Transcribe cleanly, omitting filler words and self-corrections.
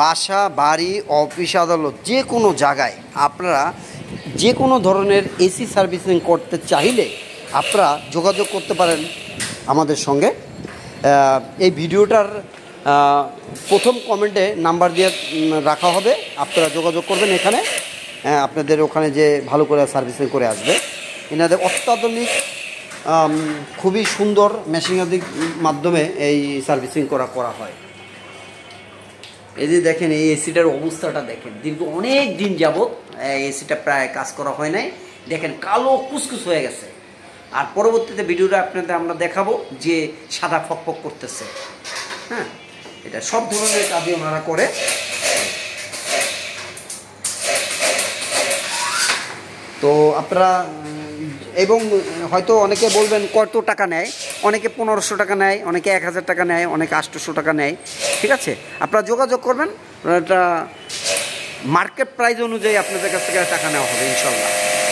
বাসা, বাড়ি, অফিস, আদালত যে কোনো জায়গায় আপনারা যে কোনো ধরনের এসি সার্ভিসিং করতে চাইলে আপনারা যোগাযোগ করতে পারেন আমাদের সঙ্গে। এই ভিডিওটার প্রথম কমেন্টে নাম্বার দিয়ে রাখা হবে, আপনারা যোগাযোগ করবেন এখানে, আপনাদের ওখানে যে ভালো করে সার্ভিসিং করে আসবে। এনাদের অত্যাধুনিক খুবই সুন্দর মেশিনারির মাধ্যমে এই সার্ভিসিং করা হয়। এই যে দেখেন এই এসিটার অবস্থাটা দেখেন, দীর্ঘ অনেক দিন যাবত এসিটা প্রায় কাজ করা হয় নাই, দেখেন কালো কুচকুচ হয়ে গেছে। আর পরবর্তীতে ভিডিওটা আপনাদের আমরা দেখাবো যে সাদা ফকফক করতেছে। হ্যাঁ, এটা সব ধরনের কাজই ওনারা করে। তো আপনারা এবং হয়তো অনেকে বলবেন কত টাকা নেয়, অনেকে 1500 টাকা নেয়, অনেকে 1000 টাকা নেয়, অনেকে 800 টাকা নেয়। ঠিক আছে, আপনারা যোগাযোগ করবেন, এটা মার্কেট প্রাইস অনুযায়ী আপনাদের কাছ থেকে টাকা নেওয়া হবে ইনশাল্লাহ।